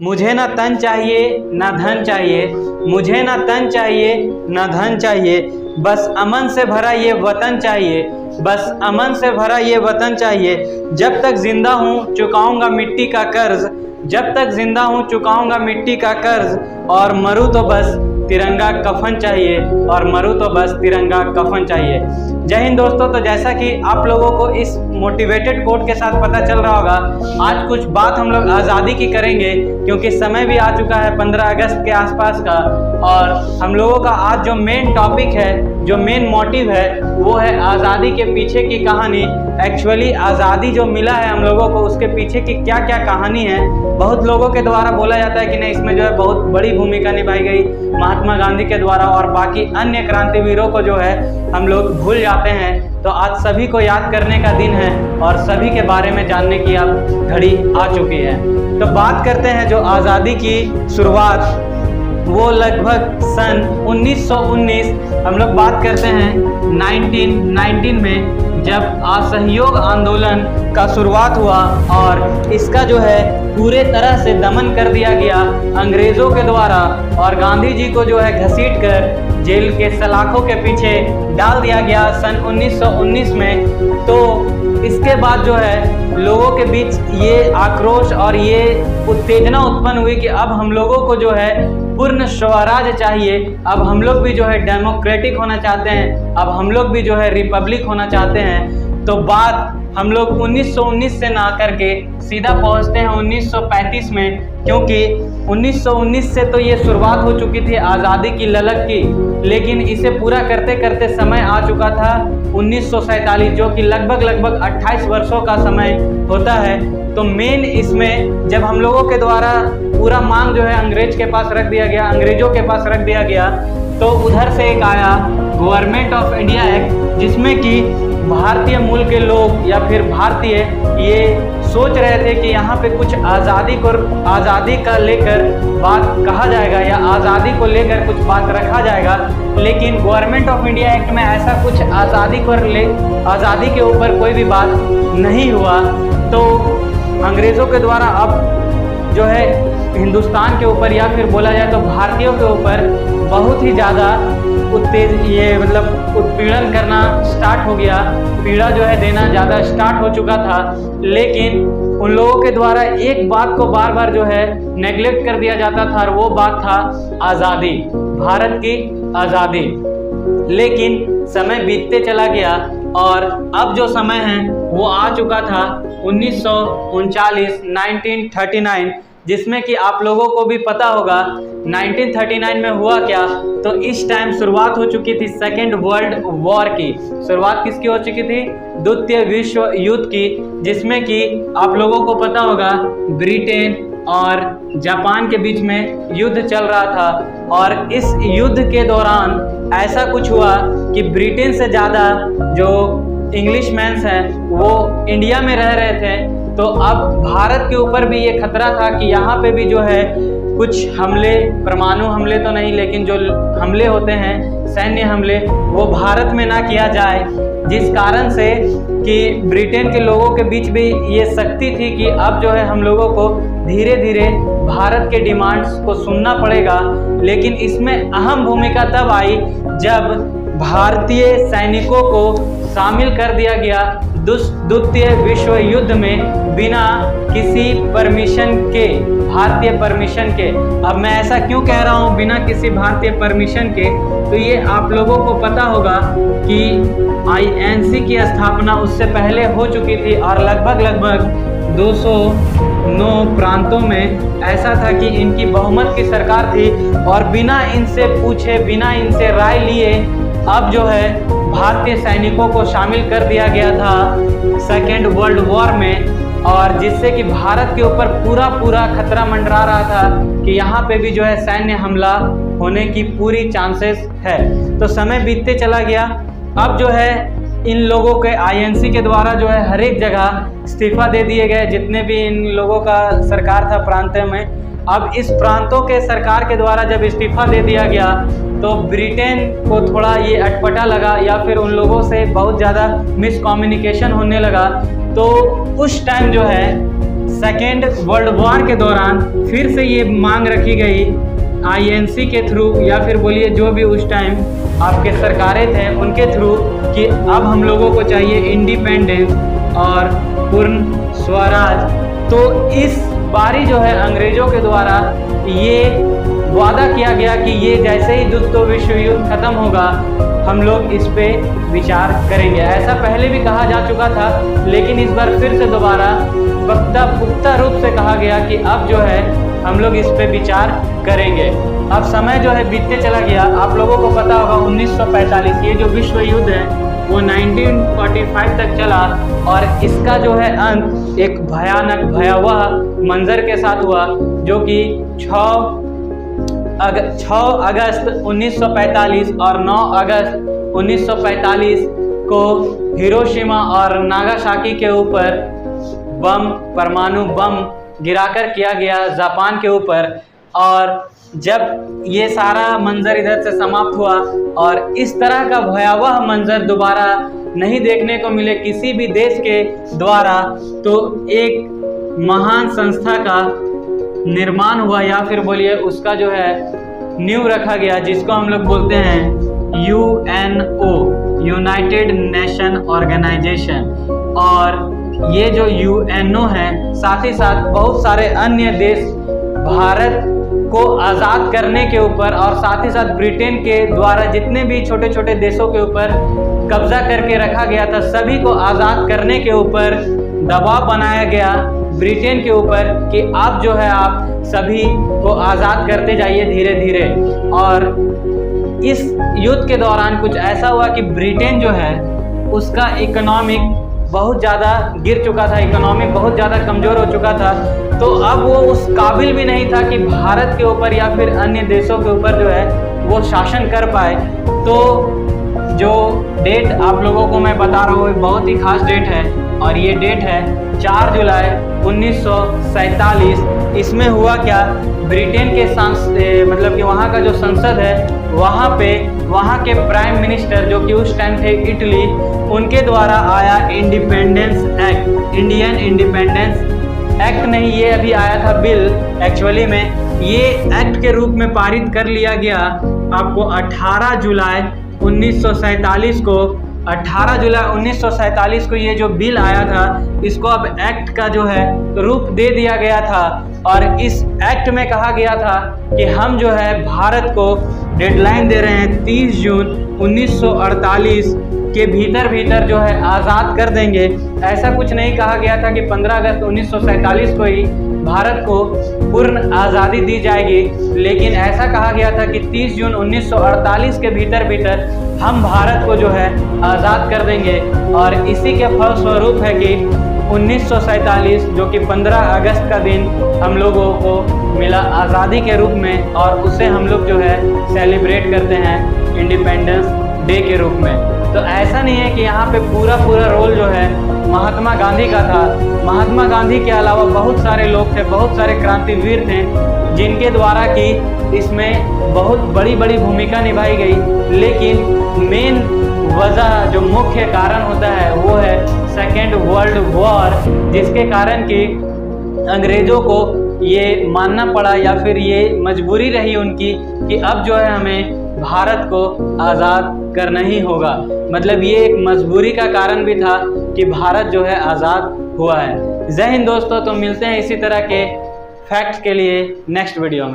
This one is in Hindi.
मुझे ना तन चाहिए ना धन चाहिए, मुझे ना तन चाहिए ना धन चाहिए, बस अमन से भरा ये वतन चाहिए, बस अमन से भरा ये वतन चाहिए। जब तक जिंदा हूँ चुकाऊंगा मिट्टी का कर्ज, जब तक जिंदा हूँ चुकाऊंगा मिट्टी का कर्ज, और मरूँ तो बस तिरंगा कफन चाहिए, और मरूँ तो बस तिरंगा कफन चाहिए। जय हिंद दोस्तों। तो जैसा कि आप लोगों को इस मोटिवेटेड कोट के साथ पता चल रहा होगा, आज कुछ बात हम लोग आज़ादी की करेंगे, क्योंकि समय भी आ चुका है 15 अगस्त के आसपास का। और हम लोगों का आज जो मेन टॉपिक है, जो मेन मोटिव है, वो है आज़ादी के पीछे की कहानी। एक्चुअली आज़ादी जो मिला है हम लोगों को, उसके पीछे की क्या क्या कहानी है। बहुत लोगों के द्वारा बोला जाता है कि नहीं, इसमें जो है बहुत बड़ी भूमिका निभाई गई महात्मा गांधी के द्वारा, और बाकी अन्य क्रांतिवीरों को जो है हम लोग भूल जाते हैं। तो आज सभी को याद करने का दिन है और सभी के बारे में जानने की अब घड़ी आ चुकी है। तो बात करते हैं जो आज़ादी की शुरुआत, वो लगभग सन 1919, हम लोग बात करते हैं 1919 में, जब असहयोग आंदोलन का शुरुआत हुआ और इसका जो है पूरे तरह से दमन कर दिया गया अंग्रेज़ों के द्वारा, और गांधी जी को जो है घसीट कर जेल के सलाखों के पीछे डाल दिया गया सन 1919 में। तो इसके बाद जो है लोगों के बीच ये आक्रोश और ये उत्तेजना उत्पन्न हुई कि अब हम लोगों को जो है पूर्ण स्वराज चाहिए, अब हम लोग भी जो है डेमोक्रेटिक होना चाहते हैं, अब हम लोग भी जो है रिपब्लिक होना चाहते हैं। तो बात हम लोग 1919 से ना करके सीधा पहुंचते हैं 1935 में, क्योंकि 1919 से तो ये शुरुआत हो चुकी थी आज़ादी की ललक की, लेकिन इसे पूरा करते करते समय आ चुका था 1947, जो कि लगभग 28 वर्षों का समय होता है। तो मेन इसमें जब हम लोगों के द्वारा पूरा मांग जो है अंग्रेज के पास रख दिया गया, अंग्रेजों के पास रख दिया गया, तो उधर से एक आया गवर्नमेंट ऑफ इंडिया एक्ट, जिसमें कि भारतीय मूल के लोग या फिर भारतीय ये सोच रहे थे कि यहाँ पे कुछ आज़ादी का लेकर बात कहा जाएगा या आज़ादी को लेकर कुछ बात रखा जाएगा। लेकिन गवर्नमेंट ऑफ इंडिया एक्ट में ऐसा कुछ आज़ादी के ऊपर कोई भी बात नहीं हुआ। तो अंग्रेज़ों के द्वारा अब जो है हिंदुस्तान के ऊपर या फिर बोला जाए तो भारतीयों के ऊपर बहुत ही ज़्यादा उत्पीड़न करना स्टार्ट हो गया, पीड़ा जो है देना ज़्यादा स्टार्ट हो चुका था। लेकिन उन लोगों के द्वारा एक बात को बार बार जो है नेग्लेक्ट कर दिया जाता था, और वो बात था आज़ादी, भारत की आज़ादी। लेकिन समय बीतते चला गया और अब जो समय है वो आ चुका था 1939, जिसमें कि आप लोगों को भी पता होगा 1939 में हुआ क्या। तो इस टाइम शुरुआत हो चुकी थी सेकेंड वर्ल्ड वॉर की। शुरुआत किसकी हो चुकी थी? द्वितीय विश्व युद्ध की, जिसमें कि आप लोगों को पता होगा ब्रिटेन और जापान के बीच में युद्ध चल रहा था। और इस युद्ध के दौरान ऐसा कुछ हुआ कि ब्रिटेन से ज़्यादा जो इंग्लिशमैन्स हैं वो इंडिया में रह रहे थे। तो अब भारत के ऊपर भी ये खतरा था कि यहाँ पे भी जो है कुछ हमले, परमाणु हमले तो नहीं, लेकिन जो हमले होते हैं सैन्य हमले, वो भारत में ना किया जाए, जिस कारण से कि ब्रिटेन के लोगों के बीच भी ये शक्ति थी कि अब जो है हम लोगों को धीरे धीरे भारत के डिमांड्स को सुनना पड़ेगा। लेकिन इसमें अहम भूमिका तब आई जब भारतीय सैनिकों को शामिल कर दिया गया द्वितीय विश्व युद्ध में बिना किसी परमिशन के, भारतीय परमिशन के। अब मैं ऐसा क्यों कह रहा हूँ बिना किसी भारतीय परमिशन के? तो ये आप लोगों को पता होगा कि INC की स्थापना उससे पहले हो चुकी थी, और लगभग 209 प्रांतों में ऐसा था कि इनकी बहुमत की सरकार थी, और बिना इनसे पूछे, बिना इनसे राय लिए अब जो है भारतीय सैनिकों को शामिल कर दिया गया था सेकेंड वर्ल्ड वॉर में, और जिससे कि भारत के ऊपर पूरा खतरा मंडरा रहा था कि यहाँ पे भी जो है सैन्य हमला होने की पूरी चांसेस है। तो समय बीतते चला गया। अब जो है इन लोगों के INC के द्वारा जो है हर एक जगह इस्तीफा दे दिए गए, जितने भी इन लोगों का सरकार था प्रांतों में। अब इस प्रांतों के सरकार के द्वारा जब इस्तीफा दे दिया गया तो ब्रिटेन को थोड़ा ये अटपटा लगा, या फिर उन लोगों से बहुत ज़्यादा मिसकम्युनिकेशन होने लगा। तो उस टाइम जो है सेकेंड वर्ल्ड वॉर के दौरान फिर से ये मांग रखी गई INC के थ्रू, या फिर बोलिए जो भी उस टाइम आपके सरकारें थे उनके थ्रू, कि अब हम लोगों को चाहिए इंडिपेंडेंस और पूर्ण स्वराज। तो इस बारी जो है अंग्रेजों के द्वारा ये वादा किया गया कि ये जैसे ही द्वितीय विश्व युद्ध खत्म होगा हम लोग इस पे विचार करेंगे। ऐसा पहले भी कहा जा चुका था, लेकिन इस बार फिर से दोबारा पुख्ता रूप से कहा गया कि अब जो है हम लोग इस पे विचार करेंगे। अब समय जो है बीतते चला गया। आप लोगों को पता होगा 1945 ये जो विश्व युद्ध है वो 1945 तक चला, और इसका जो है अंत एक भयानक भयावह मंजर के साथ हुआ, जो कि 6 अगस्त 1945 और 9 अगस्त 1945 को हिरोशिमा और नागासाकी के ऊपर परमाणु बम गिराकर किया गया जापान के ऊपर। और जब ये सारा मंजर इधर से समाप्त हुआ और इस तरह का भयावह मंजर दोबारा नहीं देखने को मिले किसी भी देश के द्वारा, तो एक महान संस्था का निर्माण हुआ, या फिर बोलिए उसका जो है नींव रखा गया, जिसको हम लोग बोलते हैं UNO, यूनाइटेड नेशन ऑर्गेनाइजेशन। और ये जो UNO है, साथ ही साथ बहुत सारे अन्य देश भारत को आज़ाद करने के ऊपर, और साथ ही साथ ब्रिटेन के द्वारा जितने भी छोटे छोटे देशों के ऊपर कब्जा करके रखा गया था, सभी को आज़ाद करने के ऊपर दबाव बनाया गया ब्रिटेन के ऊपर कि आप जो है आप सभी को आज़ाद करते जाइए धीरे धीरे। और इस युद्ध के दौरान कुछ ऐसा हुआ कि ब्रिटेन जो है उसका इकोनॉमिक बहुत ज़्यादा गिर चुका था, इकोनॉमी बहुत ज़्यादा कमज़ोर हो चुका था। तो अब वो उस काबिल भी नहीं था कि भारत के ऊपर या फिर अन्य देशों के ऊपर जो है वो शासन कर पाए। तो जो डेट आप लोगों को मैं बता रहा हूँ बहुत ही खास डेट है, और ये डेट है 4 जुलाई 1947। इसमें हुआ क्या, ब्रिटेन के मतलब कि वहाँ का जो संसद है वहाँ के प्राइम मिनिस्टर जो कि उस टाइम थे इटली, उनके द्वारा आया independence act, Indian independence act नहीं, ये अभी आया था बिल एक्चुअली में। ये एक्ट के रूप में पारित कर लिया गया आपको 18 जुलाई 1947 को। 18 जुलाई 1947 को ये जो बिल आया था इसको अब एक्ट का जो है रूप दे दिया गया था। और इस एक्ट में कहा गया था कि हम जो है भारत को डेडलाइन दे रहे हैं 30 जून 1948 के भीतर जो है आज़ाद कर देंगे। ऐसा कुछ नहीं कहा गया था कि 15 अगस्त 1947 को ही भारत को पूर्ण आज़ादी दी जाएगी, लेकिन ऐसा कहा गया था कि 30 जून 1948 के भीतर हम भारत को जो है आज़ाद कर देंगे। और इसी के फलस्वरूप है कि 1947 जो कि 15 अगस्त का दिन हम लोगों को मिला आज़ादी के रूप में, और उसे हम लोग जो है सेलिब्रेट करते हैं इंडिपेंडेंस डे के रूप में। तो ऐसा नहीं है कि यहाँ पे पूरा रोल जो है महात्मा गांधी का था। महात्मा गांधी के अलावा बहुत सारे लोग थे, बहुत सारे क्रांतिवीर थे, जिनके द्वारा कि इसमें बहुत बड़ी भूमिका निभाई गई। लेकिन मेन वजह जो मुख्य कारण होता है वो है सेकेंड वर्ल्ड वॉर, जिसके कारण कि अंग्रेज़ों को ये मानना पड़ा, या फिर ये मजबूरी रही उनकी कि अब जो है हमें भारत को आज़ाद करना ही होगा। मतलब ये एक मजबूरी का कारण भी था कि भारत जो है आज़ाद हुआ है। जय हिंद दोस्तों, तो मिलते हैं इसी तरह के फैक्ट्स के लिए नेक्स्ट वीडियो में।